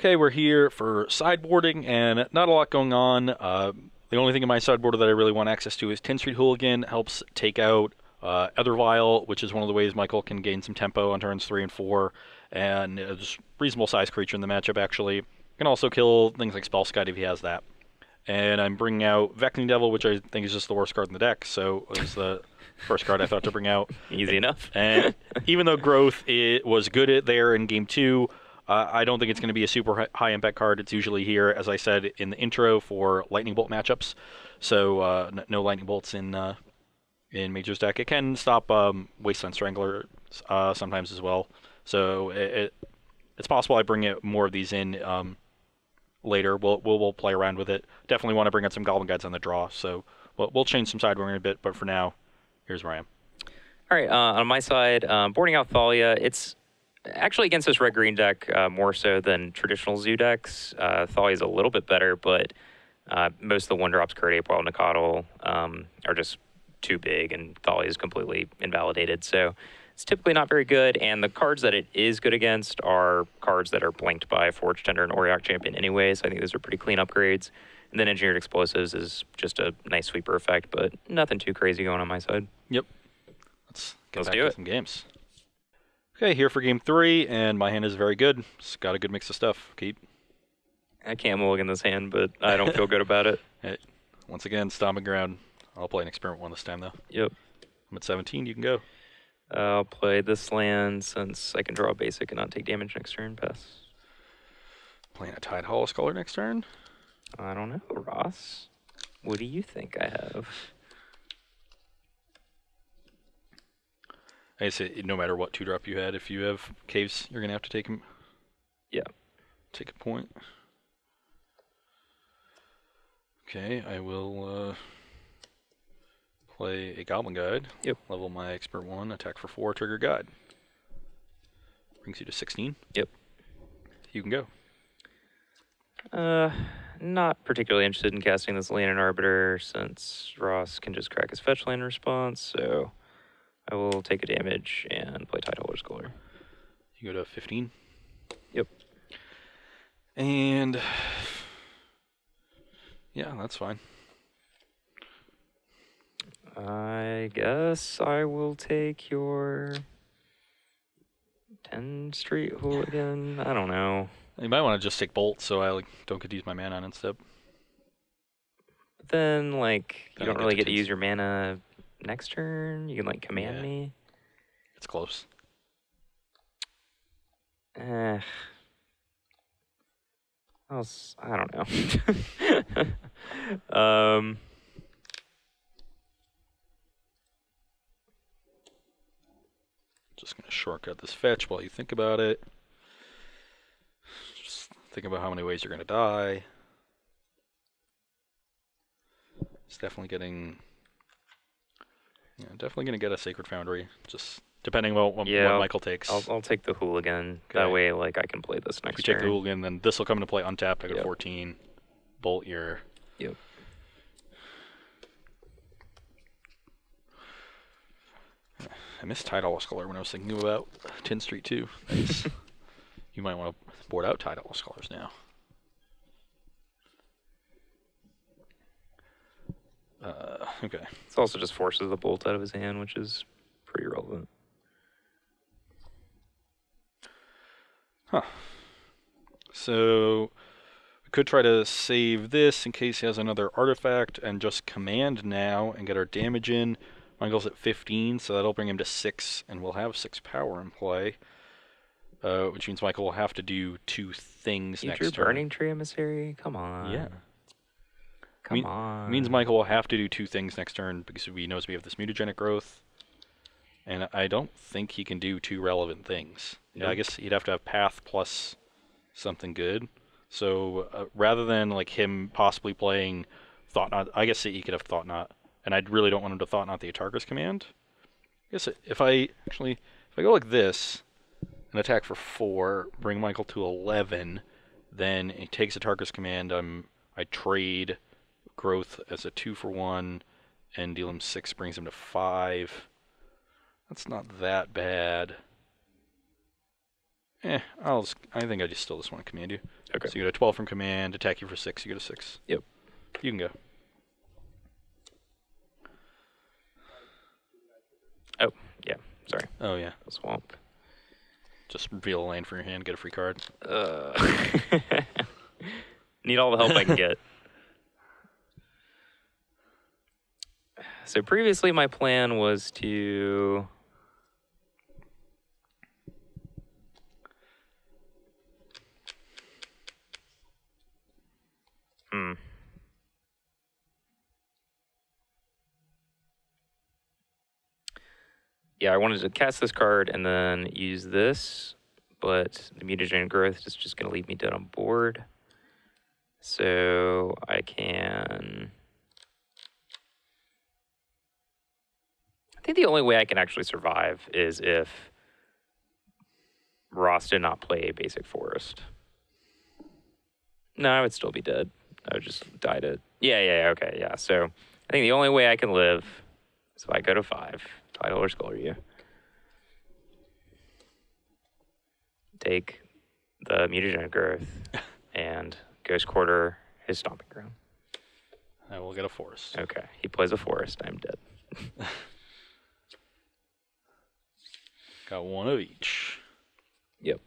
Okay, we're here for sideboarding, and not a lot going on. The only thing in my sideboard that I really want access to is 10th Street Hooligan. Helps take out Ethervile, which is one of the ways Michael can gain some tempo on turns 3 and 4, and it's a reasonable sized creature in the matchup, actually. Can also kill things like Spellskite if he has that. And I'm bringing out Vecting Devil, which I think is just the worst card in the deck, so it was the first card I thought to bring out. Easy enough. And even though Growth it was good there in Game 2, I don't think it's going to be a super high impact card. It's usually here, as I said in the intro, for Lightning Bolt matchups. So no Lightning Bolts in Major's deck. It can stop Wasteland Strangler sometimes as well. So it's possible I bring more of these in later. We'll play around with it. Definitely want to bring out some Goblin Guides on the draw. So we'll change some sideboarding a bit. But for now, here's where I am. All right, on my side, boarding out Thalia. It's actually against this red-green deck more so than traditional Zoo decks. Thalia is a little bit better, but most of the 1-drops, Kurt Ape, Wild Nicodle, are just too big, and Thalia is completely invalidated. So it's typically not very good, and the cards that it is good against are cards that are blanked by Forge Tender and Auriok Champion anyway, so I think those are pretty clean upgrades. And then Engineered Explosives is just a nice sweeper effect, but nothing too crazy going on my side. Yep. Let's do to it. some games. Okay, here for Game 3, and my hand is very good. It's got a good mix of stuff. Keep. I can't mulligan this hand, but I don't feel good about it. Hey, once again, stomping ground. I'll play an Experiment 1 this time, though. Yep. I'm at 17. You can go. I'll play this land since I can draw a basic and not take damage next turn. Pass. Playing a Tide Hollow Scholar next turn. I don't know, Ross. What do you think I have? I say no matter what 2-drop you had, if you have caves, you're gonna have to take them. Yeah. Take a point. Okay, I will play a Goblin Guide. Yep. Level my Expert 1, attack for 4, trigger Guide. Brings you to 16. Yep. You can go. Not particularly interested in casting this Land and Arbiter since Ross can just crack his fetch land response, so I will take a damage and play Tideholder Scholar. You go to 15. Yep. And yeah, that's fine. I guess I will take your 10th Street Hooligan. I don't know. You might want to just take Bolt so I don't get to use my mana on instead. But then, like, Then you I don't really get get to to use your mana next turn. You can, like, command me. It's close. I don't know. Just going to shortcut this fetch while you think about it. Just think about how many ways you're going to die. It's definitely getting... Yeah, definitely going to get a Sacred Foundry. Just depending on what Michael takes. I'll take the Hooligan. Okay. That way, like, I can play this next If you turn. take the Hooligan, then this will come into play untapped. I go to Yep. 14. Bolt your... Yep. I missed Tidal Scholar when I was thinking about 10th Street too. Nice. You might want to board out Tidal Scholars now. Okay. It's also just forces the bolt out of his hand, which is pretty relevant. Huh. So we could try to save this in case he has another artifact and just command now and get our damage in. Michael's at 15, so that'll bring him to 6, and we'll have 6 power in play. Which means Michael will have to do 2 things next turn. Burning Tree Emissary? Come on. Yeah. Come on. Means Michael will have to do 2 things next turn because he knows we have this mutagenic growth. And I don't think he can do 2 relevant things. Nope. Yeah, I guess he'd have to have Path plus something good. So rather than like him possibly playing Thought Knot, I guess he could have Thought Knot. And I really don't want him to Thought Knot the Atarka's command. I guess if I go like this and attack for 4, bring Michael to 11, then he takes Atarka's command. I trade Growth as a 2-for-1 and deal him 6, brings him to 5. That's not that bad. I think I still just want to command you. Okay. So you get a 12 from command, attack you for 6, you get a 6. Yep. You can go. Oh, yeah. Sorry. Oh, yeah. Swamp. Just reveal a land from your hand, get a free card. Need all the help I can get. So previously my plan was to... Yeah, I wanted to cast this card and then use this, but the mutagen growth is just going to leave me dead on board. So I can... I think the only way I can actually survive is if Ross did not play a basic forest. No, I would still be dead. I would just died it. Yeah, okay, yeah. So I think the only way I can live is if I go to 5. Title or Skull you. Take the mutagen growth and Ghost Quarter his stomping ground. I will get a forest. Okay, he plays a forest. I'm dead. Got one of each. Yep.